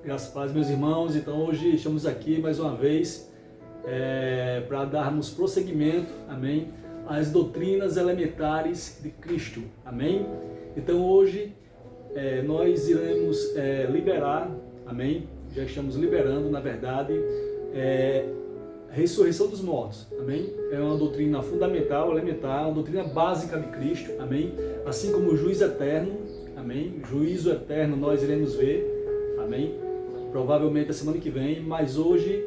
Graças a Deus, meus irmãos. Então hoje estamos aqui mais uma vez para darmos prosseguimento, amém, às doutrinas elementares de Cristo, amém. Então hoje nós iremos liberar, amém, já estamos liberando, na verdade, ressurreição dos mortos, amém. É uma doutrina fundamental, elementar, uma doutrina básica de Cristo, amém. Assim como o juízo eterno, amém. Juízo eterno nós iremos ver, amém. Provavelmente a semana que vem, mas hoje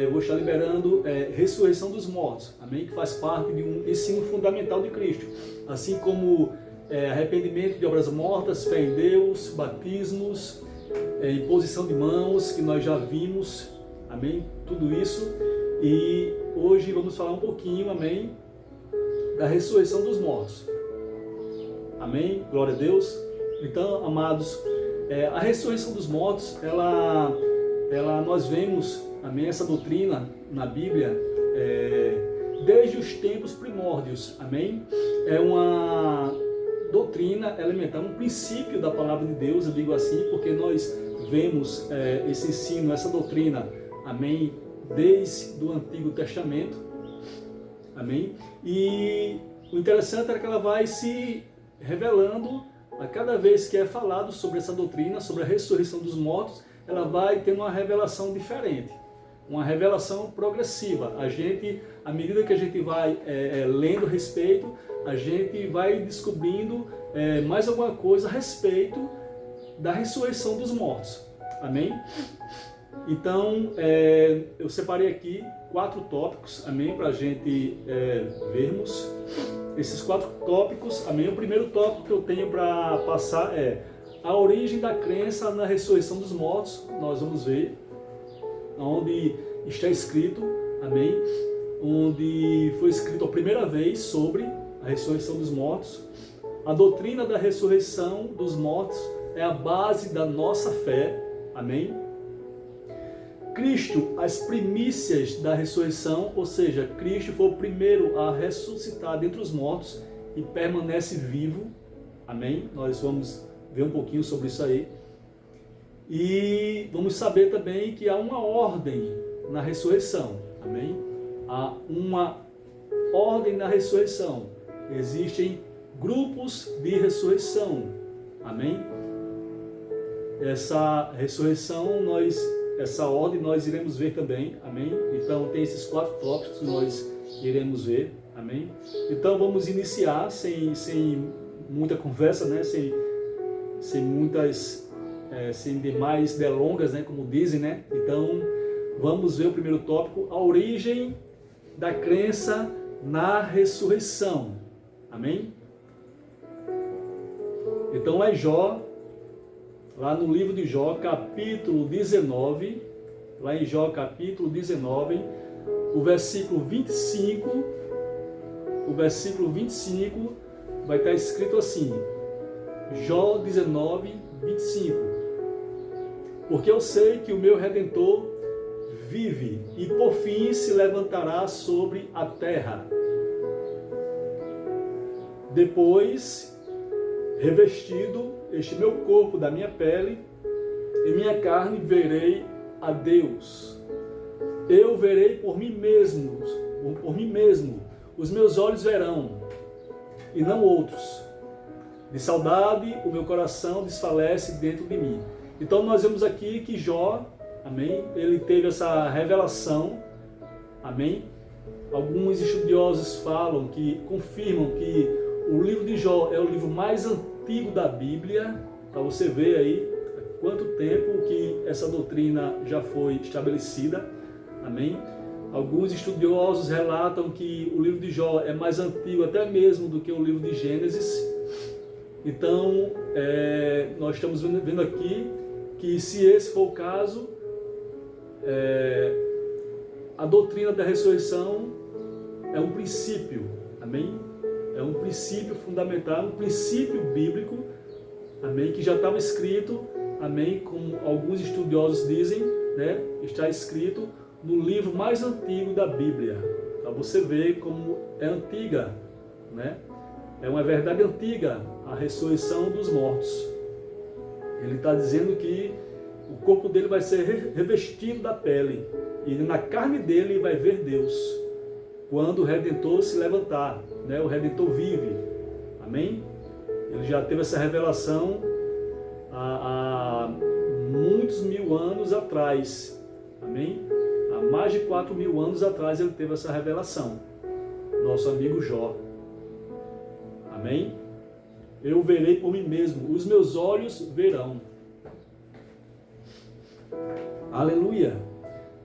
eu vou estar liberando ressurreição dos mortos, amém? Que faz parte de um ensino fundamental de Cristo. Assim como arrependimento de obras mortas, fé em Deus, batismos, imposição de mãos, que nós já vimos, amém? Tudo isso. E hoje vamos falar um pouquinho, amém? Da ressurreição dos mortos. Amém? Glória a Deus. Então, amados, a ressurreição dos mortos, nós vemos, amém, essa doutrina na Bíblia desde os tempos primórdios, amém? É uma doutrina elementar, um princípio da palavra de Deus, eu digo assim, porque nós vemos esse ensino, essa doutrina, amém, desde o Antigo Testamento, amém? E o interessante é que ela vai se revelando a cada vez que é falado sobre essa doutrina, sobre a ressurreição dos mortos, ela vai tendo uma revelação diferente, uma revelação progressiva. À medida que a gente vai lendo a respeito, a gente vai descobrindo mais alguma coisa a respeito da ressurreição dos mortos. Amém? Então, eu separei aqui 4 tópicos, amém, para a gente vermos. Esses 4 tópicos, amém. O primeiro tópico que eu tenho para passar é a origem da crença na ressurreição dos mortos. Nós vamos ver onde está escrito, amém, onde foi escrito a primeira vez sobre a ressurreição dos mortos. A doutrina da ressurreição dos mortos é a base da nossa fé, amém. Cristo, as primícias da ressurreição, ou seja, Cristo foi o primeiro a ressuscitar dentre os mortos e permanece vivo, amém? Nós vamos ver um pouquinho sobre isso aí. E vamos saber também que há uma ordem na ressurreição, amém? Há uma ordem na ressurreição. Existem grupos de ressurreição, amém? Essa ressurreição essa ordem nós iremos ver também, amém? Então tem esses 4 tópicos que nós iremos ver, amém? Então vamos iniciar sem muita conversa, né? Sem demais delongas, né? Como dizem, né? Então vamos ver o primeiro tópico, a origem da crença na ressurreição, amém? Então é Jó, lá no livro de Jó, capítulo 19, lá em Jó, capítulo 19, o versículo 25, vai estar escrito assim, Jó 19, 25. Porque eu sei que o meu Redentor vive e por fim se levantará sobre a terra. Depois, revestido este meu corpo da minha pele, e minha carne verei a Deus. Eu verei por mim mesmo, os meus olhos verão, e não outros. De saudade o meu coração desfalece dentro de mim. Então nós vemos aqui que Jó, amém, ele teve essa revelação, amém. Alguns estudiosos confirmam que o livro de Jó é o livro mais antigo da Bíblia, para você ver aí há quanto tempo que essa doutrina já foi estabelecida, amém? Alguns estudiosos relatam que o livro de Jó é mais antigo até mesmo do que o livro de Gênesis. Então, nós estamos vendo aqui que se esse for o caso, a doutrina da ressurreição é um princípio, amém? É um princípio fundamental, um princípio bíblico, amém, que já estava escrito, amém, como alguns estudiosos dizem, né, está escrito no livro mais antigo da Bíblia, para você ver como é antiga, né, é uma verdade antiga a ressurreição dos mortos. Ele está dizendo que o corpo dele vai ser revestido da pele, e na carne dele vai ver Deus, quando o Redentor se levantar, né? O Redentor vive, amém? Ele já teve essa revelação há muitos mil anos atrás, amém? Há mais de 4.000 anos atrás ele teve essa revelação, nosso amigo Jó, amém? Eu verei por mim mesmo, os meus olhos verão. Aleluia!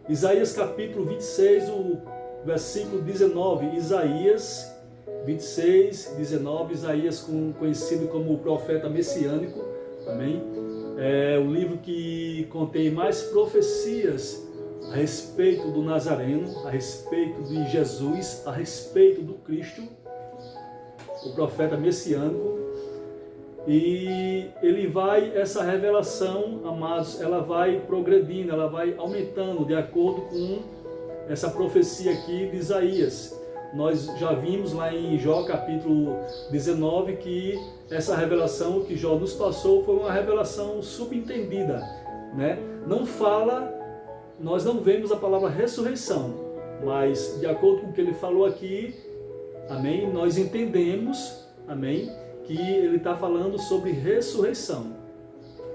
Isaías capítulo 26, o versículo 19, Isaías 26, 19, Isaías conhecido como o profeta messiânico, amém? É o livro que contém mais profecias a respeito do Nazareno, a respeito de Jesus, a respeito do Cristo, o profeta messiânico. E ele vai, essa revelação, amados, ela vai progredindo, ela vai aumentando de acordo com essa profecia aqui de Isaías. Nós já vimos lá em Jó capítulo 19 que essa revelação que Jó nos passou foi uma revelação subentendida, né? Não fala, nós não vemos a palavra ressurreição, mas de acordo com o que ele falou aqui, amém, nós entendemos, amém, que ele está falando sobre ressurreição.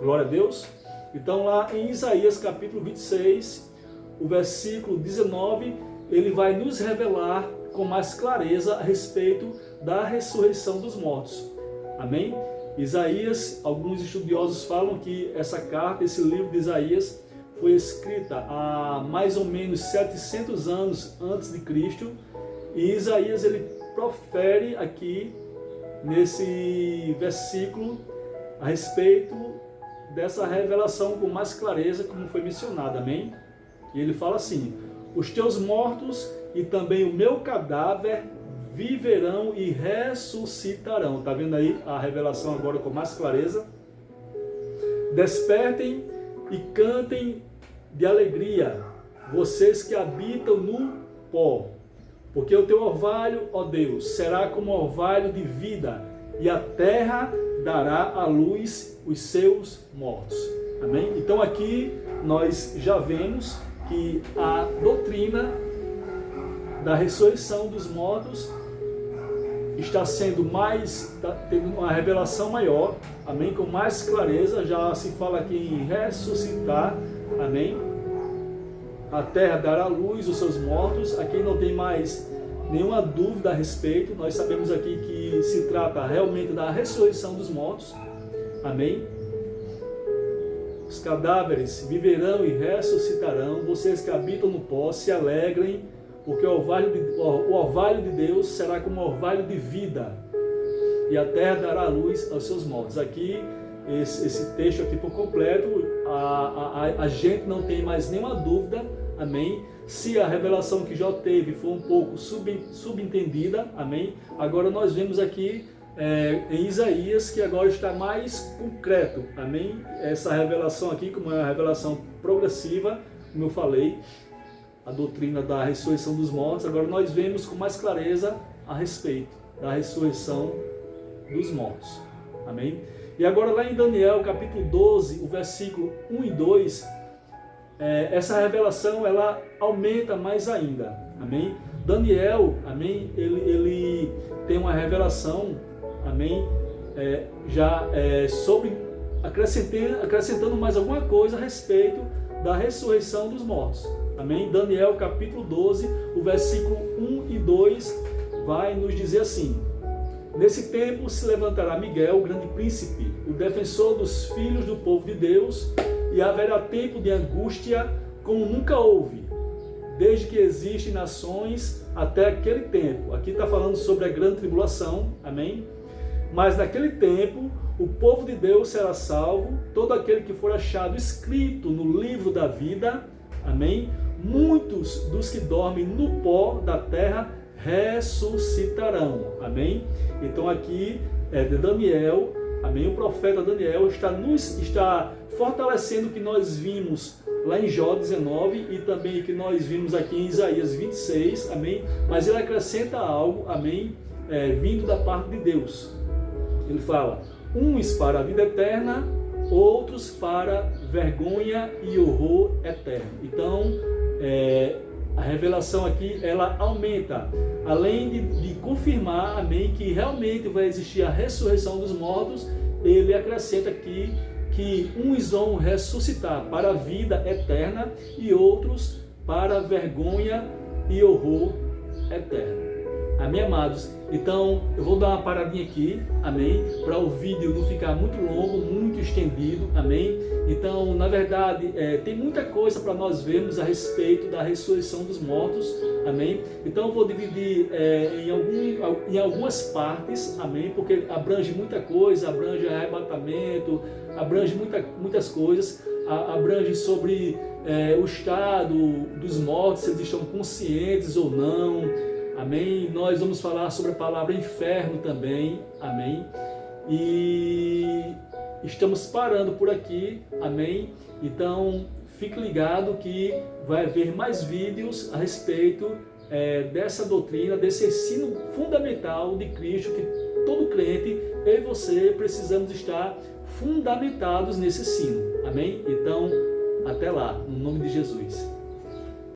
Glória a Deus. Então lá em Isaías capítulo 26, o versículo 19, ele vai nos revelar com mais clareza a respeito da ressurreição dos mortos. Amém? Isaías, alguns estudiosos falam que essa carta, esse livro de Isaías, foi escrita há mais ou menos 700 anos antes de Cristo. E Isaías, ele profere aqui nesse versículo a respeito dessa revelação com mais clareza, como foi mencionado, amém? E ele fala assim: os teus mortos e também o meu cadáver viverão e ressuscitarão. Está vendo aí a revelação agora com mais clareza? Despertem e cantem de alegria, vocês que habitam no pó. Porque o teu orvalho, ó Deus, será como orvalho de vida, e a terra dará à luz os seus mortos. Amém? Então aqui nós já vemos que a doutrina da ressurreição dos mortos está sendo tendo uma revelação maior, amém? Com mais clareza, já se fala aqui em ressuscitar, amém? A terra dará à luz os seus mortos. Aqui não tem mais nenhuma dúvida a respeito. Nós sabemos aqui que se trata realmente da ressurreição dos mortos. Amém? Os cadáveres viverão e ressuscitarão. Vocês que habitam no pó se alegrem, porque o orvalho de Deus será como orvalho de vida, e a terra dará à luz aos seus mortos. Aqui, esse texto aqui por completo, a gente não tem mais nenhuma dúvida, amém? Se a revelação que Jó teve foi um pouco subentendida, amém? Agora nós vemos aqui em Isaías que agora está mais concreto, amém? Essa revelação aqui, como é uma revelação progressiva, como eu falei, a doutrina da ressurreição dos mortos, agora nós vemos com mais clareza a respeito da ressurreição dos mortos, amém? E agora lá em Daniel capítulo 12, o versículo 1 e 2, essa revelação ela aumenta mais ainda, amém? Daniel, amém, ele tem uma revelação, amém, sobre acrescentando mais alguma coisa a respeito da ressurreição dos mortos, amém? Daniel capítulo 12, o versículo 1 e 2 vai nos dizer assim: nesse tempo se levantará Miguel, o grande príncipe, o defensor dos filhos do povo de Deus, e haverá tempo de angústia como nunca houve, desde que existem nações até aquele tempo. Aqui está falando sobre a grande tribulação, amém? Mas naquele tempo o povo de Deus será salvo, todo aquele que for achado escrito no livro da vida, amém? Muitos dos que dormem no pó da terra ressuscitarão, amém? Então aqui de Daniel, amém? O profeta Daniel está fortalecendo o que nós vimos lá em Jó 19 e também o que nós vimos aqui em Isaías 26, amém? Mas ele acrescenta algo, amém? Vindo da parte de Deus. Ele fala: uns para a vida eterna outros para vergonha e horror eterno. Então, a revelação aqui, ela aumenta, além de confirmar, amém, que realmente vai existir a ressurreição dos mortos, ele acrescenta aqui que uns vão ressuscitar para a vida eterna e outros para vergonha e horror eterno. Amém, amados? Então, eu vou dar uma paradinha aqui, amém? Para o vídeo não ficar muito longo, muito estendido, amém? Então, na verdade, tem muita coisa para nós vermos a respeito da ressurreição dos mortos, amém? Então, eu vou dividir em algumas partes, amém? Porque abrange muita coisa, abrange arrebatamento, abrange muitas coisas, abrange sobre o estado dos mortos, se eles estão conscientes ou não, amém? Nós vamos falar sobre a palavra inferno também, amém? E estamos parando por aqui, amém? Então, fique ligado que vai haver mais vídeos a respeito dessa doutrina, desse ensino fundamental de Cristo, que todo crente, eu e você, precisamos estar fundamentados nesse ensino, amém? Então, até lá, no nome de Jesus.